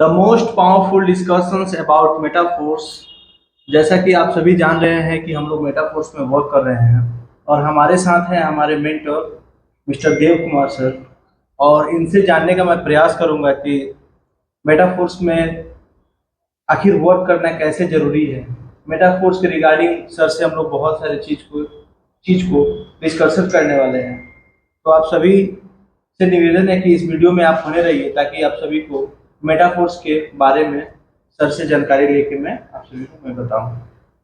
The most powerful discussions about metaphors. जैसा कि आप सभी जान रहे हैं कि हम लोग मेटाफोर्स में वर्क कर रहे हैं और हमारे साथ हैं हमारे mentor mister Dev Kumar sir. और इनसे जानने का मैं प्रयास करूंगा कि मेटाफोर्स में आखिर वर्क करना कैसे जरूरी है। मेटाफोर्स के रिगार्डिंग सर से हम लोग बहुत सारे चीज को डिस्कशन करने वाले हैं। तो आप सभी से निवेदन है कि इस वीडियो में आप बने रहिए ताकि आप सभी को मेटाफोर्स के बारे में सर से जानकारी लेके मैं आप सभी को मैं बताऊं।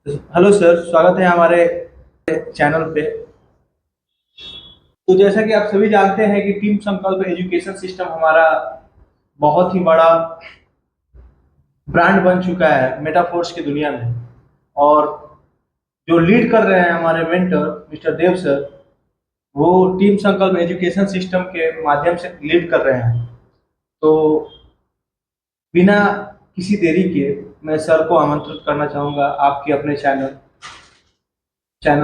तो हेलो सर, स्वागत है हमारे चैनल पे। तो जैसा कि आप सभी जानते हैं कि टीम संकल्प एजुकेशन सिस्टम हमारा बहुत ही बड़ा ब्रांड बन चुका है मेटाफोर्स की दुनिया में। और जो लीड कर रहे हैं हमारे मेंटर मिस्टर देव सर, वो टीम संकल्प एजुकेशन सिस्टम के माध्यम से लीड कर रहे हैं। तो बिना किसी देरी के मैं सर को आमंत्रित करना चाहूंगा आपके अपने चैनल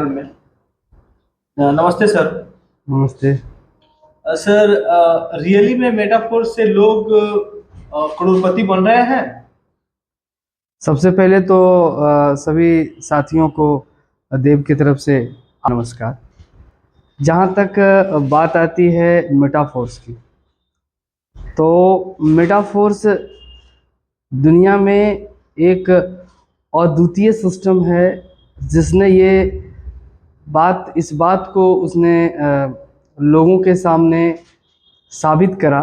में। नमस्ते सर। नमस्ते। सर, रियली में मेटाफोर से लोग करोड़पति बन रहे हैं। सबसे पहले तो सभी साथियों को देव की तरफ से नमस्कार। जहाँ तक बात आती है मेटाफोर्स की, तो मेटाफोर्स दुनिया में एक अद्वितीय सिस्टम है जिसने इस बात को उसने लोगों के सामने साबित करा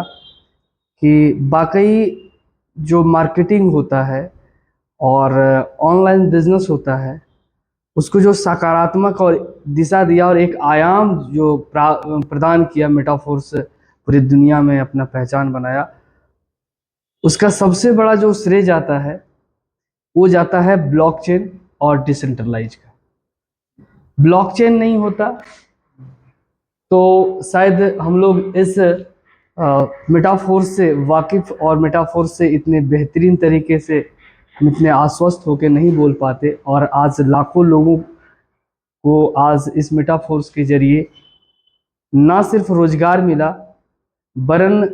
कि वाकई जो मार्केटिंग होता है और ऑनलाइन बिजनेस होता है, उसको जो सकारात्मक और दिशा दिया और एक आयाम जो प्रदान किया, मेटाफोर्स पूरी दुनिया में अपना पहचान बनाया, उसका सबसे बड़ा जो श्रेय जाता है वो जाता है ब्लॉकचेन और डिसेंट्रलाइज का। ब्लॉकचेन नहीं होता तो शायद हम लोग इस मेटाफोर्स से वाकिफ और मेटाफोर्स से इतने बेहतरीन तरीके से हम इतने आश्वस्त होकर नहीं बोल पाते। और आज लाखों लोगों को आज इस मेटाफोर्स के जरिए ना सिर्फ रोजगार मिला, वरन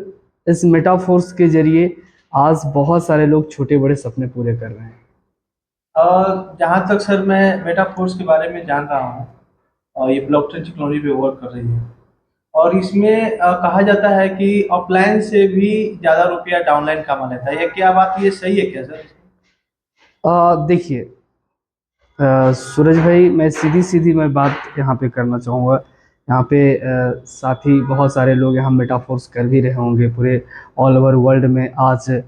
इस मेटाफोर्स के जरिए आज बहुत सारे लोग छोटे बड़े सपने पूरे कर रहे हैं। और जहाँ तक सर मैं मेटाफोर्स के बारे में जान रहा हूँ, ये ब्लॉकचेन टेक्नोलॉजी पे वर्क कर रही है। और इसमें कहा जाता है कि ऑफलाइन से भी ज़्यादा रुपया डाउनलाइन कमा लेता है। ये क्या बात, ये सही है क्या सर? देखिए सूरज भाई, मैं सीधी सीधी मैं बात यहाँ पे करना चाहूँगा। यहाँ पे साथी बहुत सारे लोग यहाँ मेटाफोर्स कर भी रहे होंगे। पूरे ऑल ओवर वर्ल्ड में आज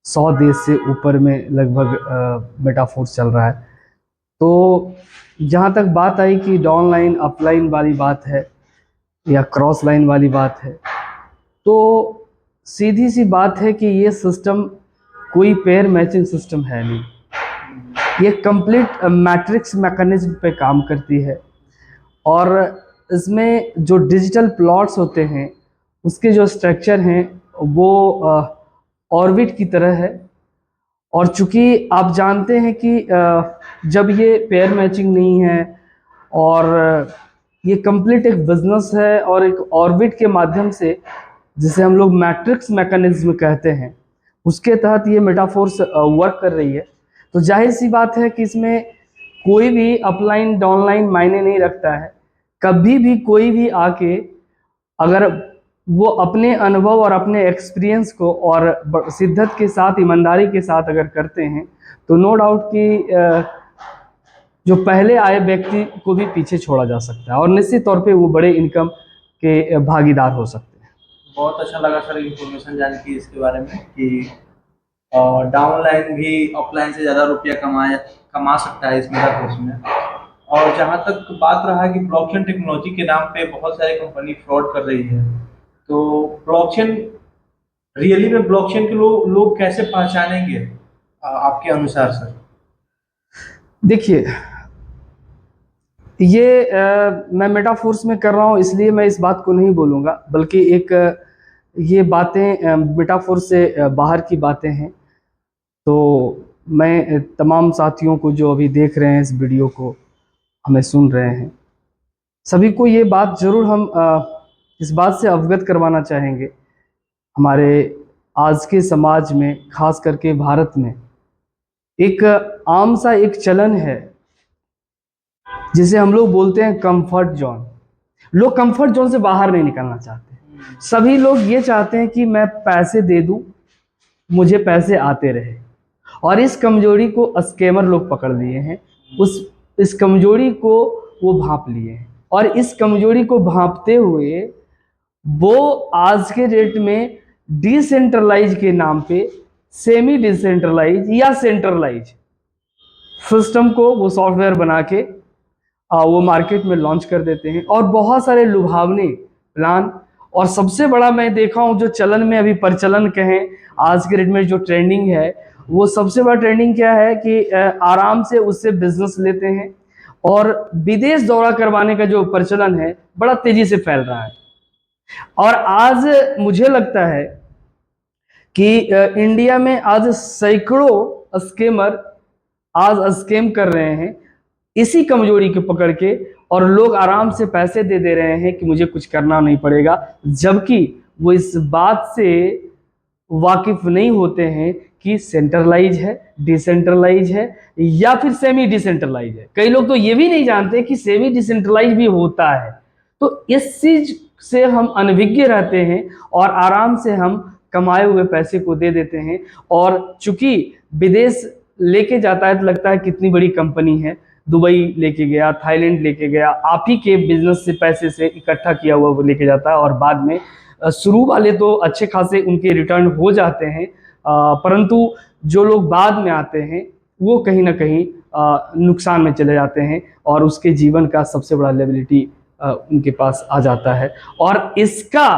100 देश से ऊपर में लगभग मेटाफोर्स चल रहा है। तो जहाँ तक बात आई कि डाउनलाइन अपलाइन वाली बात है या क्रॉस लाइन वाली बात है, तो सीधी सी बात है कि ये सिस्टम कोई पेयर मैचिंग सिस्टम है नहीं। ये कंप्लीट मैट्रिक्स मैकेनिज्म पे काम करती है। और इसमें जो डिजिटल प्लॉट्स होते हैं, उसके जो स्ट्रक्चर हैं वो ऑर्बिट की तरह है। और चूंकि आप जानते हैं कि जब ये पेयर मैचिंग नहीं है और ये कंप्लीट एक बिजनेस है और एक ऑर्बिट के माध्यम से, जिसे हम लोग मैट्रिक्स मैकेनिज्म कहते हैं, उसके तहत ये मेटाफोर्स वर्क कर रही है। तो जाहिर सी बात है कि इसमें कोई भी अपलाइन डाउनलाइन मायने नहीं रखता है। कभी भी कोई भी आके अगर वो अपने अनुभव और अपने एक्सपीरियंस को और शिद्दत के साथ, ईमानदारी के साथ अगर करते हैं, तो नो डाउट कि जो पहले आए व्यक्ति को भी पीछे छोड़ा जा सकता है और निश्चित तौर पे वो बड़े इनकम के भागीदार हो सकते हैं। बहुत अच्छा लगा सर इन्फॉर्मेशन जान के इसके बारे में कि डाउनलाइन भी ऑफलाइन से ज़्यादा रुपया कमा सकता है इस मेटाफोर्स में। और जहाँ तक बात रहा कि ब्लॉकचेन टेक्नोलॉजी के नाम पे बहुत सारी कंपनी फ्रॉड कर रही है, तो ब्लॉकचेन रियली में ब्लॉकचेन के लोग कैसे पहचानेंगे आपके अनुसार सर? देखिए, ये मैं मेटाफोर्स में कर रहा हूँ इसलिए मैं इस बात को नहीं बोलूँगा, बल्कि एक ये बातें मेटाफोर से बाहर की बातें हैं। तो मैं तमाम साथियों को जो अभी देख रहे हैं इस वीडियो को, हमें सुन रहे हैं, सभी को ये बात ज़रूर हम इस बात से अवगत करवाना चाहेंगे। हमारे आज के समाज में, खास करके भारत में, एक आम सा एक चलन है जिसे हम लोग बोलते हैं कंफर्ट जोन। लोग कंफर्ट जोन से बाहर नहीं निकलना चाहते। सभी लोग ये चाहते हैं कि मैं पैसे दे दूं, मुझे पैसे आते रहे। और इस कमजोरी को स्कैमर लोग पकड़ लिए हैं, इस कमजोरी को वो भांप लिए हैं, और इस कमजोरी को भांपते हुए वो आज के डेट में डिसेंट्रलाइज के नाम पे सेमी डिसेंट्रलाइज या सेंट्रलाइज सिस्टम को वो सॉफ्टवेयर बना के वो मार्केट में लॉन्च कर देते हैं, और बहुत सारे लुभावने प्लान। और सबसे बड़ा मैं देखा हूँ जो चलन में अभी प्रचलन कहें, आज के डेट में जो ट्रेंडिंग है, वो सबसे बड़ा ट्रेंडिंग क्या है कि आराम से उससे बिजनेस लेते हैं, और विदेश दौरा करवाने का जो प्रचलन है बड़ा तेजी से फैल रहा है। और आज मुझे लगता है कि इंडिया में आज सैकड़ों स्कैमर आज स्कैम कर रहे हैं इसी कमजोरी को पकड़ के, और लोग आराम से पैसे दे दे रहे हैं कि मुझे कुछ करना नहीं पड़ेगा, जबकि वो इस बात से वाकिफ नहीं होते हैं कि सेंट्रलाइज है, डिसेंट्रलाइज है, या फिर सेमी डिसेंट्रलाइज है। कई लोग तो ये भी नहीं जानते कि सेमी डिसेंट्रलाइज भी होता है। तो इस चीज से हम अनभिज्ञ रहते हैं और आराम से हम कमाए हुए पैसे को दे देते हैं। और चूंकि विदेश लेके जाता है तो लगता है कितनी बड़ी कंपनी है, दुबई लेके गया, थाईलैंड लेके गया, आप ही के बिजनेस से पैसे से इकट्ठा किया हुआ वो लेके जाता है, और बाद में शुरू वाले तो अच्छे खासे उनके रिटर्न हो जाते हैं, परंतु जो लोग बाद में आते हैं वो कहीं ना कहीं नुकसान में चले जाते हैं, और उसके जीवन का सबसे बड़ा लायबिलिटी उनके पास आ जाता है। और इसका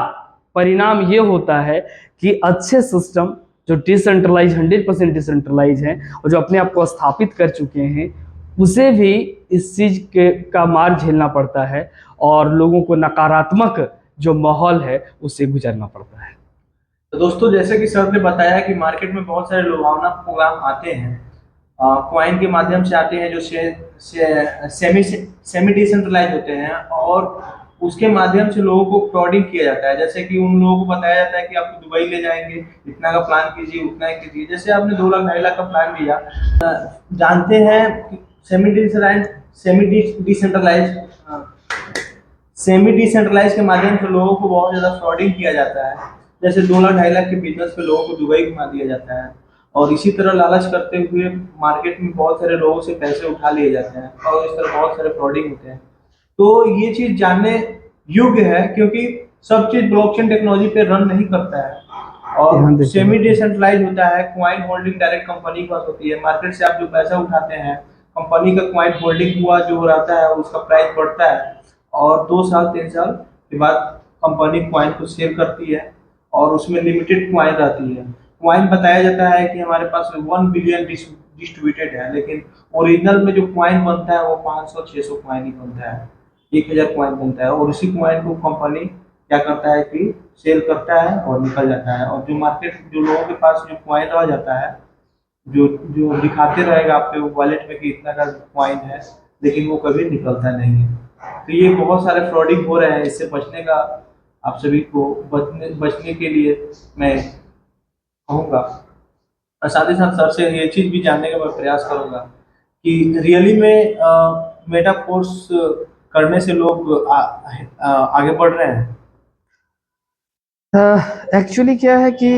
परिणाम ये होता है कि अच्छे सिस्टम जो डिसेंट्रलाइज 100% डिसेंट्रलाइज हैं और जो अपने आप को स्थापित कर चुके हैं, उसे भी इस चीज का मार झेलना पड़ता है, और लोगों को नकारात्मक जो माहौल है उससे गुजरना पड़ता है। तो दोस्तों, जैसे कि सर ने बताया कि मार्केट में बहुत सारे लुभावना प्रोग्राम आते हैं, क्वाइन के माध्यम से आते हैं जो सेमी डिसेंट्रलाइज होते हैं, और उसके माध्यम से लोगों को फ्रॉडिंग किया जाता है। जैसे कि उन लोगों को बताया जाता है कि आपको दुबई ले जाएंगे, इतना का प्लान कीजिए, उतना ही कीजिए। जैसे आपने 2 लाख 2.5 लाख का प्लान लिया, जानते हैं कि सेमी डिसेंट्रलाइज के माध्यम से लोगों को बहुत ज़्यादा फ्रॉडिंग किया जाता है। जैसे 2 लाख 2.5 लाख के बिजनेस पे लोगों को दुबई घुमा दिया जाता है, और इसी तरह लालच करते हुए मार्केट में बहुत सारे लोगों से पैसे उठा लिए जाते हैं, और इस तरह बहुत सारे फ्रॉडिंग होते हैं। तो ये चीज़ जानने योग्य है, क्योंकि सब चीज़ ब्लॉकचेन टेक्नोलॉजी पे रन नहीं करता है, और सेमी डिसेंट्रलाइज होता है। क्वाइन होल्डिंग डायरेक्ट कंपनी के पास होती है। मार्केट से आप जो पैसा उठाते हैं, कंपनी का क्वाइन होल्डिंग हुआ जो रहता है उसका प्राइस बढ़ता है, और 2 साल 3 साल के बाद कंपनी क्वाइन को सेल करती है, और उसमें लिमिटेड क्वाइन रहती है। क्वाइन बताया जाता है कि हमारे पास 1 बिलियन डिस्ट्रीब्यूटेड है, लेकिन ओरिजिनल में जो क्वाइन बनता है वो 500-600 क्वाइन ही बनता है, 1000 क्वाइन बनता है। और उसी क्वाइन को कंपनी क्या करता है कि सेल करता है और निकल जाता है। और जो मार्केट जो लोगों के पास जो क्वाइन रह जाता है, जो जो दिखाते रहेगा आपके वॉलेट में कि इतना का क्वाइन है, लेकिन वो कभी निकलता नहीं है। तो ये बहुत सारे फ्रॉडिंग हो रहे हैं। इससे बचने का आप सभी को बचने के लिए मैं कहूँगा, और साथ ही साथ सर से ये चीज़ भी जानने का मैं प्रयास करूँगा कि रियली में मेटाफोर्स करने से लोग आगे बढ़ रहे हैं। एक्चुअली क्या है कि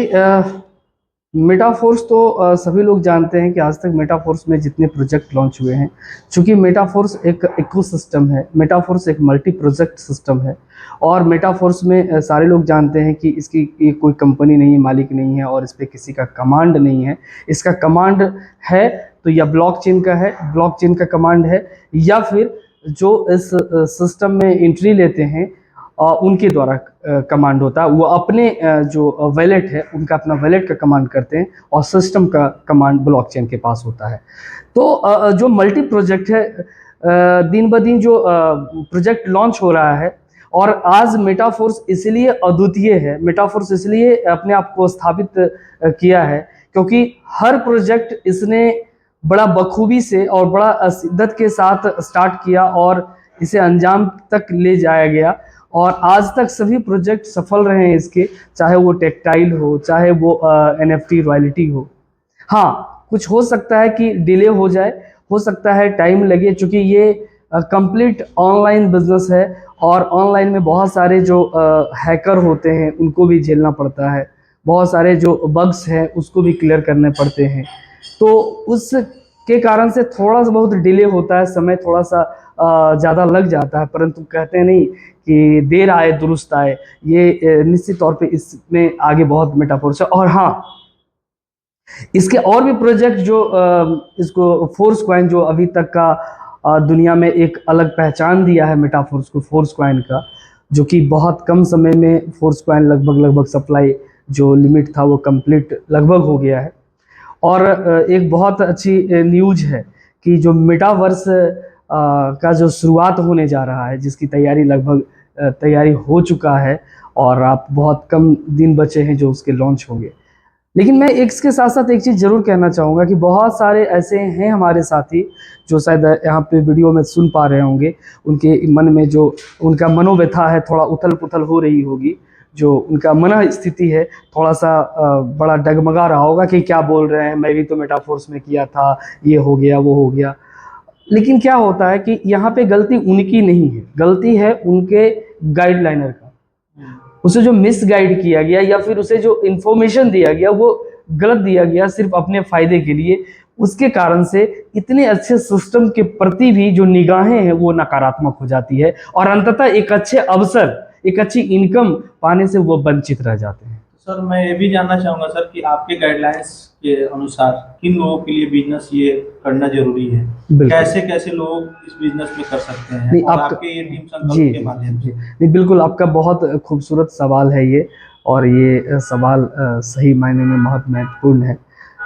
मेटाफोर्स तो सभी लोग जानते हैं कि आज तक मेटाफोर्स में जितने प्रोजेक्ट लॉन्च हुए हैं, चूंकि मेटाफोर्स एक इकोसिस्टम है, मेटाफोर्स एक मल्टी प्रोजेक्ट सिस्टम है, और मेटाफोर्स में सारे लोग जानते हैं कि इसकी ये कोई कंपनी नहीं है, मालिक नहीं है, और इस पर किसी का कमांड नहीं है। इसका कमांड है तो या ब्लॉकचेन का है, ब्लॉकचेन का कमांड है, या फिर जो इस सिस्टम में एंट्री लेते हैं उनके द्वारा कमांड होता है। वो अपने जो वैलेट है उनका अपना वैलेट का कमांड करते हैं, और सिस्टम का कमांड ब्लॉकचेन के पास होता है। तो जो मल्टी प्रोजेक्ट है, दिन ब दिन जो प्रोजेक्ट लॉन्च हो रहा है, और आज मेटाफोर्स इसलिए अद्वितीय है, मेटाफोर्स इसलिए अपने आप को स्थापित किया है क्योंकि हर प्रोजेक्ट इसने बड़ा बखूबी से और बड़ा शिद्दत के साथ स्टार्ट किया और इसे अंजाम तक ले जाया गया। और आज तक सभी प्रोजेक्ट सफल रहे हैं इसके, चाहे वो टेक्सटाइल हो, चाहे वो एनएफटी रॉयल्टी हो। हाँ, कुछ हो सकता है कि डिले हो जाए, हो सकता है टाइम लगे, क्योंकि ये कंप्लीट ऑनलाइन बिजनेस है और ऑनलाइन में बहुत सारे जो हैकर होते हैं उनको भी झेलना पड़ता है, बहुत सारे जो बग्स हैं उसको भी क्लियर करने पड़ते हैं। तो उसके कारण से थोड़ा सा बहुत डिले होता है, समय थोड़ा सा ज़्यादा लग जाता है, परंतु कहते नहीं कि देर आए दुरुस्त आए, ये निश्चित तौर पे इसमें आगे बहुत मेटाफोर्स है। और हाँ, इसके और भी प्रोजेक्ट जो इसको फोर्स कॉइन जो अभी तक का दुनिया में एक अलग पहचान दिया है मेटाफोर्स को, फोर्स कॉइन का, जो कि बहुत कम समय में फोर्स कॉइन लगभग सप्लाई जो लिमिट था वो कंप्लीट लगभग हो गया है। और एक बहुत अच्छी न्यूज है कि जो मेटावर्स का जो शुरुआत होने जा रहा है, जिसकी तैयारी लगभग तैयारी हो चुका है और आप बहुत कम दिन बचे हैं जो उसके लॉन्च होंगे। लेकिन मैं इसके साथ साथ एक चीज़ ज़रूर कहना चाहूँगा कि बहुत सारे ऐसे हैं हमारे साथी जो शायद यहाँ पे वीडियो में सुन पा रहे होंगे, उनके मन में जो उनका मनोव्यथा है, थोड़ा उथल पुथल हो रही होगी, जो उनका मन स्थिति है थोड़ा सा बड़ा डगमगा रहा होगा कि क्या बोल रहे हैं, मैं भी तो मेटाफोर्स में किया था, ये हो गया वो हो गया। लेकिन क्या होता है कि यहाँ पे गलती उनकी नहीं है, गलती है उनके गाइडलाइनर का। उसे जो मिस गाइड किया गया या फिर उसे जो इन्फॉर्मेशन दिया गया वो गलत दिया गया सिर्फ अपने फायदे के लिए, उसके कारण से इतने अच्छे सिस्टम के प्रति भी जो निगाहें हैं वो नकारात्मक हो जाती है और अंततः एक अच्छे अवसर, एक अच्छी इनकम पाने से वो वंचित रह जाते हैं। सर मैं ये भी जानना चाहूँगा सर कि आपके गाइडलाइंस के अनुसार किन लोगों के लिए बिजनेस ये करना जरूरी है, कैसे कैसे लोग इस बिजनेस में कर सकते हैं और आपके ये टीम संकल्प के माध्यम से। नहीं, बिल्कुल आपका बहुत खूबसूरत सवाल है ये, और ये सवाल सही मायने में बहुत महत्वपूर्ण है,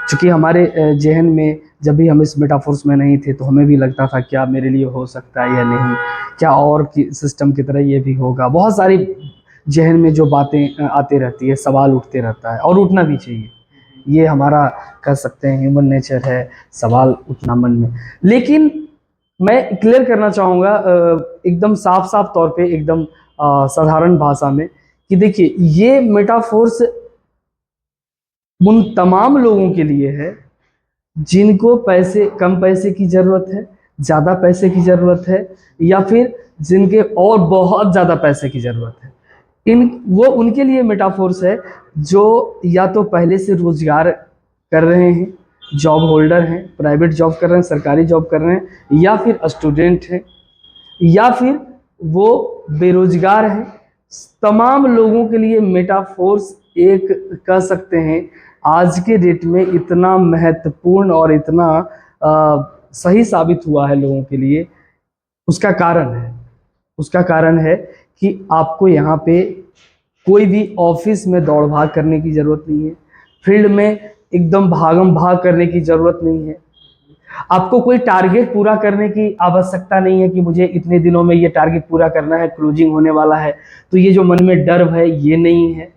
क्योंकि हमारे जहन में जब भी हम इस मेटाफोर्स में नहीं थे तो हमें भी लगता था क्या मेरे लिए हो सकता है या नहीं, क्या और सिस्टम की तरह ये भी होगा। बहुत सारी जहन में जो बातें आती रहती है, सवाल उठते रहता है और उठना भी चाहिए, ये हमारा कह सकते हैं ह्यूमन नेचर है, सवाल उठना मन में। लेकिन मैं क्लियर करना चाहूँगा एकदम साफ साफ तौर पे, एकदम साधारण भाषा में, कि देखिए ये मेटाफोर्स उन तमाम लोगों के लिए है जिनको कम पैसे की ज़रूरत है, ज़्यादा पैसे की ज़रूरत है, या फिर जिनके और बहुत ज़्यादा पैसे की ज़रूरत है। वो उनके लिए मेटाफोर्स है जो या तो पहले से रोजगार कर रहे हैं, जॉब होल्डर हैं, प्राइवेट जॉब कर रहे हैं, सरकारी जॉब कर रहे हैं, या फिर स्टूडेंट हैं, या फिर वो बेरोजगार हैं। तमाम लोगों के लिए मेटाफोर्स एक कह सकते हैं आज के डेट में इतना महत्वपूर्ण और इतना सही साबित हुआ है लोगों के लिए। उसका कारण है कि आपको यहाँ पे कोई भी ऑफिस में दौड़ भाग करने की ज़रूरत नहीं है, फील्ड में एकदम भागम भाग करने की ज़रूरत नहीं है, आपको कोई टारगेट पूरा करने की आवश्यकता नहीं है कि मुझे इतने दिनों में ये टारगेट पूरा करना है, क्लोजिंग होने वाला है। तो ये जो मन में डर है ये नहीं है,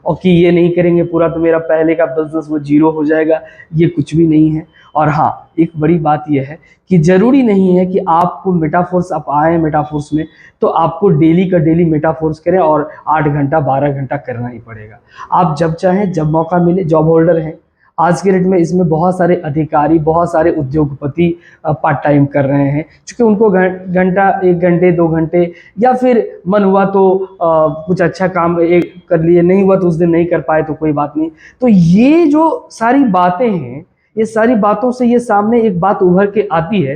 और कि ये नहीं करेंगे पूरा तो मेरा पहले का बिजनेस वो जीरो हो जाएगा, ये कुछ भी नहीं है। और हाँ, एक बड़ी बात यह है कि ज़रूरी नहीं है कि आपको मेटाफोर्स, आप आए मेटाफोर्स में तो आपको डेली का डेली मेटाफोर्स करें और 8 घंटा 12 घंटा करना ही पड़ेगा। आप जब चाहें, जब मौका मिले, जॉब होल्डर हैं आज के डेट में, इसमें बहुत सारे अधिकारी, बहुत सारे उद्योगपति पार्ट टाइम कर रहे हैं, क्योंकि उनको घंटा 1 घंटे 2 घंटे, या फिर मन हुआ तो कुछ अच्छा काम एक कर लिए, नहीं हुआ तो उस दिन नहीं कर पाए तो कोई बात नहीं। तो ये जो सारी बातें हैं, ये सारी बातों से ये सामने एक बात उभर के आती है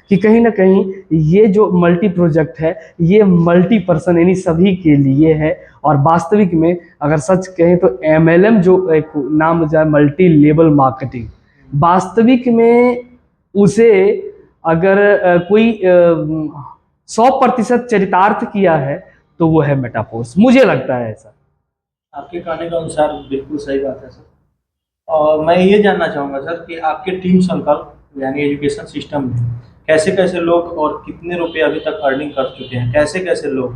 कि कहीं ना कहीं ये जो मल्टी प्रोजेक्ट है ये मल्टी पर्सन यानी सभी के लिए है। और वास्तविक में अगर सच कहें तो MLM जो एक नाम जो है मल्टी लेवल मार्केटिंग, वास्तविक में उसे अगर कोई 100% चरितार्थ किया है तो वो है मेटाफोर्स, मुझे लगता है ऐसा। आपके कहने के अनुसार बिल्कुल सही बात है सर। और मैं ये जानना चाहूँगा सर कि आपके टीम संकल्प यानी एजुकेशन सिस्टम में कैसे कैसे लोग और कितने रुपए अभी तक अर्निंग कर चुके हैं, कैसे कैसे लोग,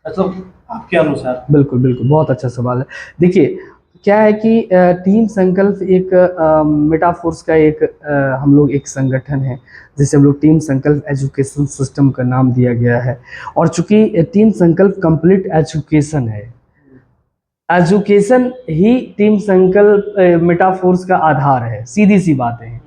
मतलब आपके अनुसार। बिल्कुल बिल्कुल, बहुत अच्छा सवाल है। देखिए क्या है कि टीम संकल्प एक मेटाफोर्स का एक हम लोग एक संगठन है, जिसे हम लोग टीम संकल्प एजुकेशन सिस्टम का नाम दिया गया है। और चूंकि टीम संकल्प कंप्लीट एजुकेशन है, एजुकेशन ही टीम संकल्प मेटाफोर्स का आधार है, सीधी सी बात है।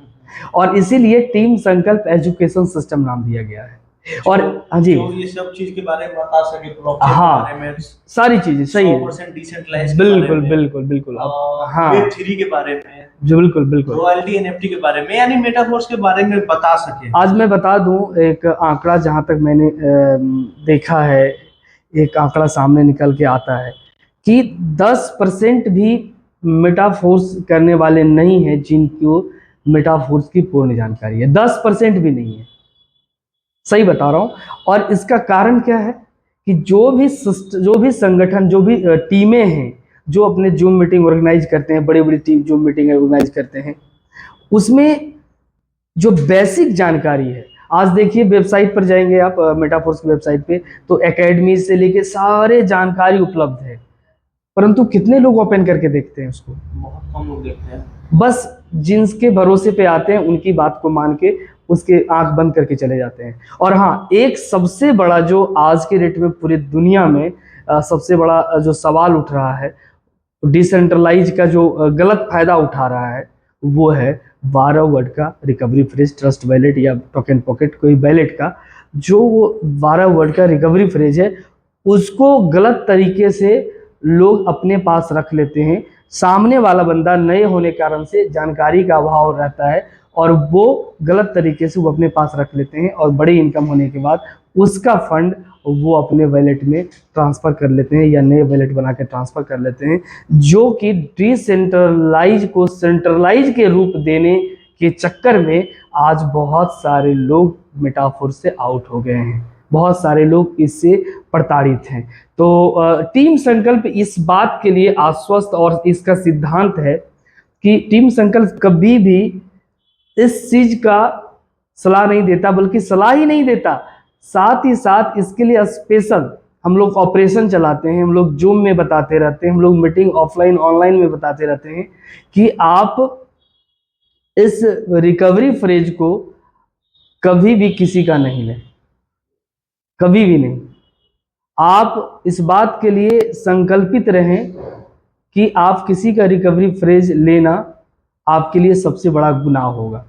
और इसीलिए टीम संकल्प एजुकेशन सिस्टम नाम दिया गया है। और हाँ जी, जो ये सब चीज के बारे में बता सके, ब्लॉकचेन के हाँ बारे में, सारी चीजें सही है, 100% डिसेंट्रलाइज के बारे बिल्कुल में, बिल्कुल बिल्कुल आप हाँ वेब 3 के बारे में, जी बिल्कुल बिल्कुल। रॉयल्टी एनएफटी के बारे में, यानी मेटाफोर्स के बारे में बता सके। आज मैं बता दूं एक आंकड़ा, जहां तक मैंने देखा है, एक आंकड़ा सामने निकल के आता है कि 10% भी मेटाफोर्स करने वाले नहीं है जिनको मेटाफोर्स की पूर्ण जानकारी है। 10% भी नहीं है, सही बता रहा हूं। और इसका कारण क्या है कि जो भी संगठन, जो भी टीमें हैं, जो अपने जूम मीटिंग ऑर्गेनाइज करते हैं, बड़ी बड़ी टीम जूम मीटिंग ऑर्गेनाइज करते हैं, उसमें जो बेसिक जानकारी है, आज देखिए वेबसाइट पर जाएंगे आप, मेटाफोर्स की वेबसाइट पे, तो एकेडमी से लेके सारे जानकारी उपलब्ध है, परंतु कितने लोग ओपन करके देखते हैं उसको? बहुत कम लोग देखते हैं। बस जिनके भरोसे पे आते हैं उनकी बात को मान के उसके आंख बंद करके चले जाते हैं। और हाँ, एक सबसे बड़ा जो आज के डेट में पूरी दुनिया में सबसे बड़ा जो सवाल उठ रहा है, डिसेंट्रलाइज का जो गलत फायदा उठा रहा है, वो है 12 वर्ड का रिकवरी फ्रेज ट्रस्ट वैलेट या टोकन पॉकेट कोई वैलेट का। जो वो 12 वर्ड का रिकवरी फ्रेज है, उसको गलत तरीके से लोग अपने पास रख लेते हैं। सामने वाला बंदा नए होने के कारण से जानकारी का अभाव रहता है, और वो गलत तरीके से वो अपने पास रख लेते हैं, और बड़ी इनकम होने के बाद उसका फंड वो अपने वैलेट में ट्रांसफ़र कर लेते हैं या नए वैलेट बना के ट्रांसफ़र कर लेते हैं, जो कि डिसेंट्रलाइज को सेंट्रलाइज के रूप देने के चक्कर में आज बहुत सारे लोग मेटाफोर से आउट हो गए हैं, बहुत सारे लोग इससे प्रताड़ित हैं। तो टीम संकल्प इस बात के लिए आश्वस्त और इसका सिद्धांत है कि टीम संकल्प कभी भी इस चीज का सलाह नहीं देता, बल्कि सलाह ही नहीं देता, साथ ही साथ इसके लिए स्पेशल हम लोग ऑपरेशन चलाते हैं, हम लोग जूम में बताते रहते हैं, हम लोग मीटिंग ऑफलाइन ऑनलाइन में बताते रहते हैं कि आप इस रिकवरी फ्रेज को कभी भी किसी का नहीं लें, कभी भी नहीं। आप इस बात के लिए संकल्पित रहें कि आप किसी का रिकवरी फ्रेज लेना आपके लिए सबसे बड़ा गुनाह होगा।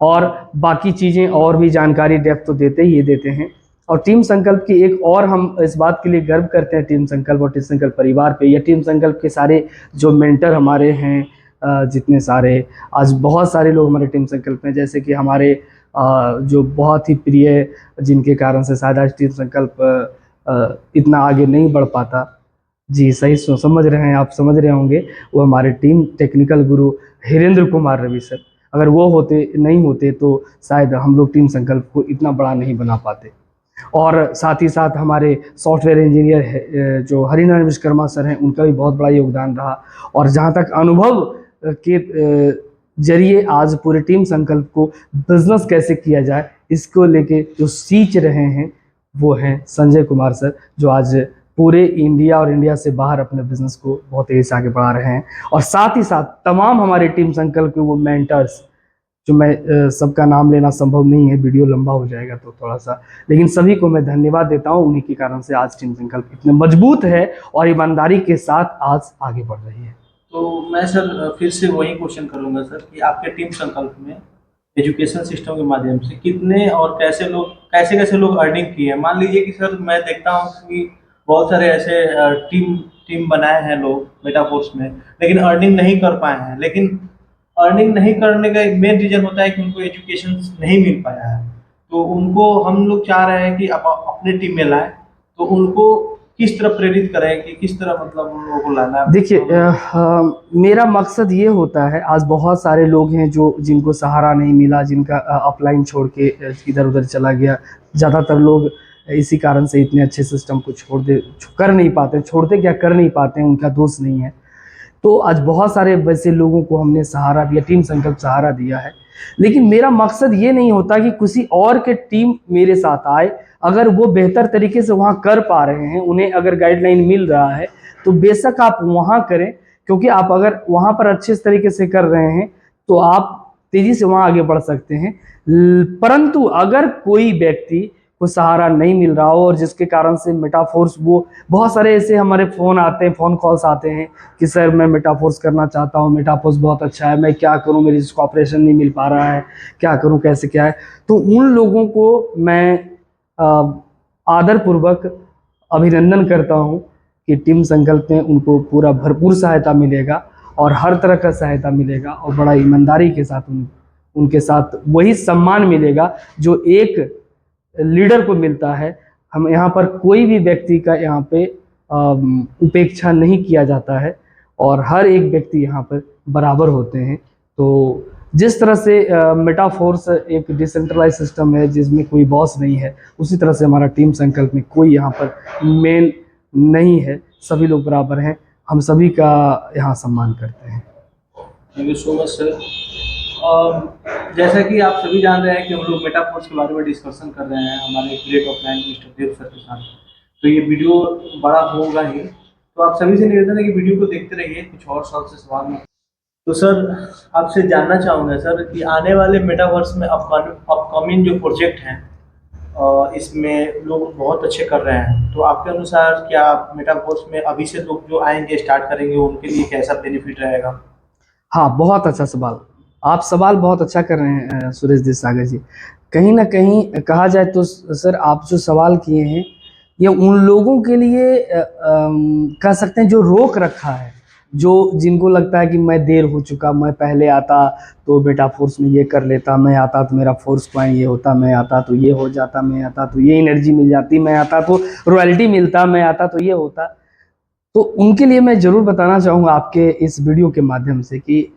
और बाकी चीज़ें और भी जानकारी डेप्थ तो देते ही देते हैं। और टीम संकल्प की एक और हम इस बात के लिए गर्व करते हैं, टीम संकल्प और टीम संकल्प परिवार पे, या टीम संकल्प के सारे जो मेंटर हमारे हैं, जितने सारे आज बहुत सारे लोग हमारे टीम संकल्प में, जैसे कि हमारे जो बहुत ही प्रिय, जिनके कारण से शायद आज टीम संकल्प इतना आगे नहीं बढ़ पाता। जी सही समझ रहे हैं, आप समझ रहे होंगे, वो हमारे टीम टेक्निकल गुरु हिरेंद्र कुमार रवि सर। अगर वो नहीं होते तो शायद हम लोग टीम संकल्प को इतना बड़ा नहीं बना पाते। और साथ ही साथ हमारे सॉफ्टवेयर इंजीनियर है जो हरिनारायण विश्वकर्मा सर हैं, उनका भी बहुत बड़ा योगदान रहा। और जहाँ तक अनुभव के जरिए आज पूरे टीम संकल्प को बिजनेस कैसे किया जाए इसको लेके जो सींच रहे हैं, वो हैं संजय कुमार सर, जो आज पूरे इंडिया और इंडिया से बाहर अपने बिजनेस को बहुत तेजी से आगे बढ़ा रहे हैं। और साथ ही साथ तमाम हमारे टीम संकल्प के वो मेंटर्स, जो मैं सबका नाम लेना संभव नहीं है, वीडियो लंबा हो जाएगा तो थोड़ा सा, लेकिन सभी को मैं धन्यवाद देता हूं। उन्हीं के कारण से आज टीम संकल्प इतने मजबूत है और ईमानदारी के साथ आज आगे बढ़ रही है। तो मैं सर फिर से वही क्वेश्चन करूंगा सर कि आपके टीम संकल्प में एजुकेशन सिस्टम के माध्यम से कितने और कैसे कैसे लोग अर्निंग किए हैं? मान लीजिए कि सर मैं देखता हूँ कि बहुत सारे ऐसे टीम टीम बनाए हैं लोग मेटाफोर्स में, लेकिन अर्निंग नहीं कर पाए हैं। लेकिन अर्निंग नहीं करने का एक मेन रीजन होता है कि उनको एजुकेशन नहीं मिल पाया है। तो उनको हम लोग चाह रहे हैं कि अपने टीम में लाएं, तो उनको किस तरह प्रेरित करें कि किस तरह मतलब उन लोगों को लाना है? देखिए, मेरा मकसद ये होता है, आज बहुत सारे लोग हैं जो जिनको सहारा नहीं मिला, जिनका अपलाइन छोड़ के इधर उधर चला गया। ज़्यादातर लोग इसी कारण से इतने अच्छे सिस्टम को कर नहीं पाते, छोड़ते क्या कर नहीं पाते हैं, उनका दोष नहीं है। तो आज बहुत सारे वैसे लोगों को हमने सहारा दिया, टीम संकल्प सहारा दिया है। लेकिन मेरा मकसद ये नहीं होता कि किसी और के टीम मेरे साथ आए, अगर वो बेहतर तरीके से वहाँ कर पा रहे हैं, उन्हें अगर गाइडलाइन मिल रहा है तो बेशक आप वहाँ करें, क्योंकि आप अगर वहाँ पर अच्छे तरीके से कर रहे हैं तो आप तेजी से वहाँ आगे बढ़ सकते हैं। परंतु अगर कोई व्यक्ति को सहारा नहीं मिल रहा हो और जिसके कारण से मेटाफोर्स, वो बहुत सारे ऐसे हमारे फ़ोन आते हैं, फ़ोन कॉल्स आते हैं कि सर मैं मेटाफोर्स करना चाहता हूँ, मेटाफोर्स बहुत अच्छा है, मैं क्या करूँ, मेरी इसको ऑपरेशन नहीं मिल पा रहा है, क्या करूँ, कैसे क्या है। तो उन लोगों को मैं आदरपूर्वक अभिनंदन करता हूँ कि टीम संकल्प में उनको पूरा भरपूर सहायता मिलेगा और हर तरह का सहायता मिलेगा और बड़ा ईमानदारी के साथ उनके साथ वही सम्मान मिलेगा जो एक लीडर को मिलता है। हम यहाँ पर कोई भी व्यक्ति का यहाँ पे उपेक्षा नहीं किया जाता है और हर एक व्यक्ति यहाँ पर बराबर होते हैं। तो जिस तरह से मेटाफोर्स एक डिसेंट्रलाइज सिस्टम है जिसमें कोई बॉस नहीं है, उसी तरह से हमारा टीम संकल्प में कोई यहाँ पर मेन नहीं है, सभी लोग बराबर हैं, हम सभी का यहाँ सम्मान करते हैं। Thank you so much sir. जैसा कि आप सभी जान रहे हैं कि हम लोग मेटाफोर्स के बारे में डिस्कशन कर रहे हैं हमारे ग्रेट ऑफलाइन मिस्टर देव सर के साथ, तो ये वीडियो बड़ा होगा ही, तो आप सभी से निवेदन है कि वीडियो को देखते रहिए, कुछ और से सवाल में। तो सर आपसे जानना चाहूँगा सर कि आने वाले मेटावर्स में अपकमिंग जो प्रोजेक्ट हैं इसमें लोग बहुत अच्छे कर रहे हैं, तो आपके अनुसार क्या मेटावर्स में अभी से लोग जो आएंगे स्टार्ट करेंगे उनके लिए कैसा बेनिफिट रहेगा? हाँ, बहुत अच्छा सवाल, आप सवाल बहुत अच्छा कर रहे हैं सुरेश देव सागर जी। कहीं ना कहीं कहा जाए तो सर आप जो सवाल किए हैं ये उन लोगों के लिए कह सकते हैं जो रोक रखा है, जो जिनको लगता है कि मैं देर हो चुका, मैं पहले आता तो बेटा फोर्स में ये कर लेता, मैं आता तो मेरा फोर्स पॉइंट ये होता, मैं आता तो ये हो जाता, मैं आता तो ये एनर्जी मिल जाती, मैं आता तो रॉयल्टी मिलता, मैं आता तो ये होता। तो उनके लिए मैं ज़रूर बताना चाहूँगा आपके इस वीडियो के माध्यम से कि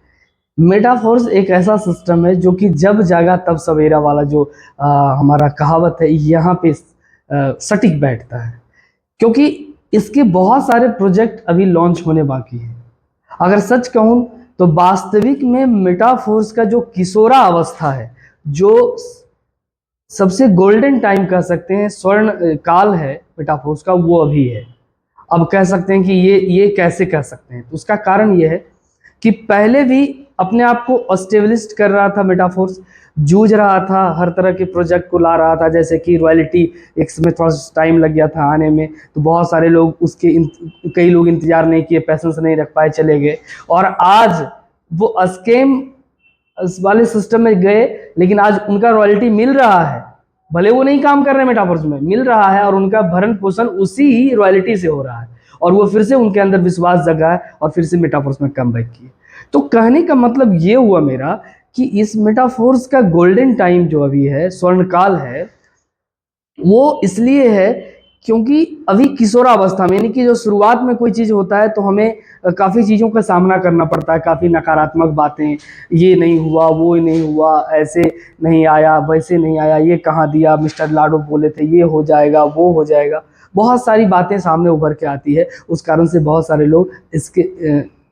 मेटाफोर्स एक ऐसा सिस्टम है जो कि जब जागा तब सवेरा वाला जो हमारा कहावत है यहाँ पे सटीक बैठता है, क्योंकि इसके बहुत सारे प्रोजेक्ट अभी लॉन्च होने बाकी हैं। अगर सच कहूँ तो वास्तविक में मेटाफोर्स का जो किशोरा अवस्था है, जो सबसे गोल्डन टाइम कह सकते हैं, स्वर्ण काल है मेटाफोर्स का, वो अभी है। अब कह सकते हैं कि ये कैसे कह सकते हैं, तो उसका कारण ये है कि पहले भी अपने आप को एस्टेब्लिश कर रहा था मेटाफोर्स, जूझ रहा था, हर तरह के प्रोजेक्ट को ला रहा था, जैसे कि रॉयल्टी एक में थोड़ा टाइम लग गया था आने में, तो बहुत सारे लोग उसके कई लोग इंतजार नहीं किए, पैसेंस नहीं रख पाए, चले गए, और आज वो स्कैम वाले सिस्टम में गए, लेकिन आज उनका रॉयल्टी मिल रहा है, भले वो नहीं काम कर रहे हैं मेटाफोर्स में, मिल रहा है और उनका भरण पोषण उसी ही रॉयल्टी से हो रहा है, और वो फिर से उनके अंदर विश्वास जगा है और फिर से मेटाफोर्स में कम बैक किए। तो कहने का मतलब ये हुआ मेरा कि इस मेटाफोर्स का गोल्डन टाइम जो अभी है, स्वर्णकाल है, वो इसलिए है क्योंकि अभी किशोरावस्था में, यानी कि जो शुरुआत में कोई चीज़ होता है तो हमें काफ़ी चीज़ों का सामना करना पड़ता है, काफ़ी नकारात्मक बातें, ये नहीं हुआ, वो नहीं हुआ, ऐसे नहीं आया, वैसे नहीं आया, ये कहाँ दिया, मिस्टर लाडो बोले थे ये हो जाएगा, वो हो जाएगा, बहुत सारी बातें सामने उभर के आती है। उस कारण से बहुत सारे लोग इसके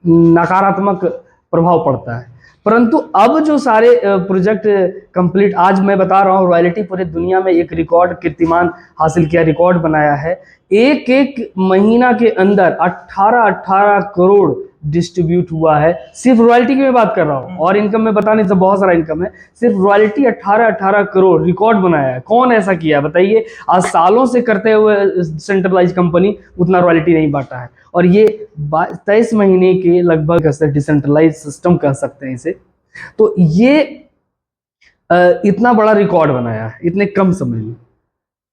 नकारात्मक प्रभाव पड़ता है। परंतु अब जो सारे प्रोजेक्ट कंप्लीट, आज मैं बता रहा हूँ रॉयल्टी पूरे दुनिया में एक रिकॉर्ड कीर्तिमान हासिल किया, रिकॉर्ड बनाया है। एक एक महीना के अंदर 18 करोड़ डिस्ट्रीब्यूट हुआ है, सिर्फ रॉयल्टी की मैं बात कर रहा हूँ, और इनकम में बताने तो बहुत सारा इनकम है, सिर्फ रॉयल्टी 18 करोड़ रिकॉर्ड बनाया है। कौन ऐसा किया है बताइए? आज सालों से करते हुए सेंट्रलाइज कंपनी उतना रॉयल्टी नहीं बांटा है, और ये 23 महीने के लगभग डिसेंट्रलाइज सिस्टम कह सकते हैं इसे। तो ये इतना बड़ा रिकॉर्ड बनाया है इतने कम समय में।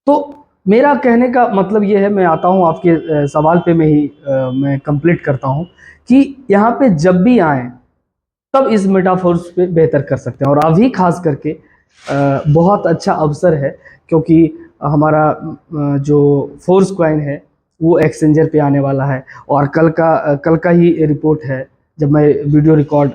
तो मेरा कहने का मतलब ये है, मैं आता हूँ आपके सवाल पे, मैं कंप्लीट करता हूँ कि यहाँ पे जब भी आए तब इस मेटाफोर्स पे बेहतर कर सकते हैं, और अभी खास करके बहुत अच्छा अवसर है, क्योंकि हमारा जो फोर्स कॉइन है वो एक्सचेंजर पे आने वाला है, और कल का ही रिपोर्ट है, जब मैं वीडियो रिकॉर्ड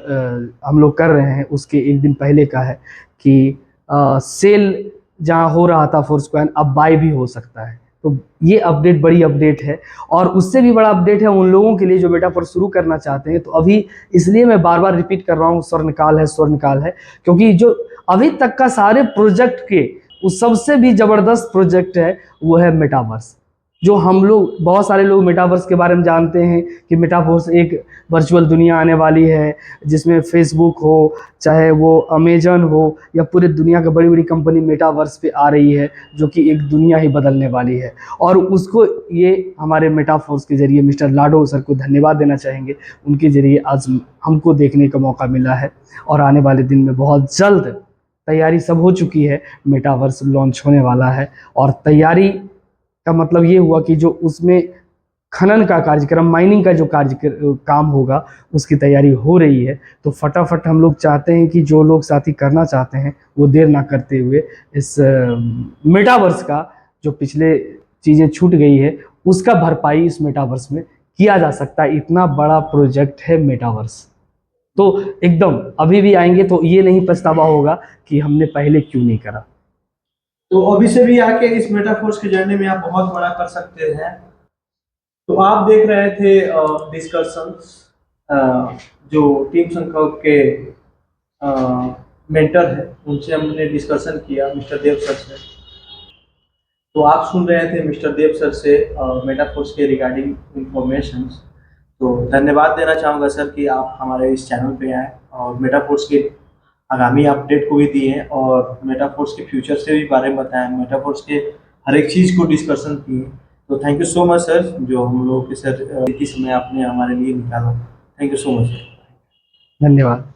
हम लोग कर रहे हैं उसके एक दिन पहले का है कि सेल जहाँ हो रहा था फोर्स कॉइन अब बाय भी हो सकता है। तो ये अपडेट बड़ी अपडेट है, और उससे भी बड़ा अपडेट है उन लोगों के लिए जो मेटाफोर्स शुरू करना चाहते हैं। तो अभी इसलिए मैं बार बार रिपीट कर रहा हूँ, स्वर्णकाल है, स्वर्णकाल है, क्योंकि जो अभी तक का सारे प्रोजेक्ट के उस सबसे भी जबरदस्त प्रोजेक्ट है वो है मेटावर्स। जो हम लोग, बहुत सारे लोग मेटावर्स के बारे में जानते हैं कि मेटावर्स एक वर्चुअल दुनिया आने वाली है, जिसमें फेसबुक हो, चाहे वो अमेजन हो, या पूरे दुनिया की बड़ी बड़ी कंपनी मेटावर्स पे आ रही है, जो कि एक दुनिया ही बदलने वाली है। और उसको ये हमारे मेटावर्स के जरिए मिस्टर लाडो सर को धन्यवाद देना चाहेंगे। उनके जरिए आज हमको देखने का मौका मिला है, और आने वाले दिन में बहुत जल्द तैयारी सब हो चुकी है, मेटावर्स लॉन्च होने वाला है। और तैयारी का मतलब ये हुआ कि जो उसमें खनन का कार्यक्रम, माइनिंग का जो काम होगा, उसकी तैयारी हो रही है। तो फटाफट हम लोग चाहते हैं कि जो लोग साथी करना चाहते हैं वो देर ना करते हुए इस मेटावर्स का जो पिछले चीज़ें छूट गई है उसका भरपाई इस मेटावर्स में किया जा सकता है। इतना बड़ा प्रोजेक्ट है मेटावर्स, तो एकदम अभी भी आएंगे तो ये नहीं पछतावा होगा कि हमने पहले क्यों नहीं करा। तो अभी से भी आके इस मेटाफोर्स की जर्नी में आप बहुत बड़ा कर सकते हैं। तो आप देख रहे थे डिस्कशंस जो टीम संकल्प के मेंटर है, उनसे हमने डिस्कशन किया मिस्टर देव सर से। तो आप सुन रहे थे मिस्टर देव सर से मेटाफोर्स के रिगार्डिंग इंफॉर्मेशन। तो धन्यवाद देना चाहूँगा सर कि आप हमारे इस चैनल पे आए और मेटाफोर्स के आगामी अपडेट को भी दिए और मेटाफोर्स के फ्यूचर से भी बारे में बताएं, मेटाफोर्स के हर एक चीज़ को डिस्कशन किए। तो thank you so much sir, जो हम लोग के सर की समय आपने हमारे लिए निकाला। Thank you so much sir. धन्यवाद।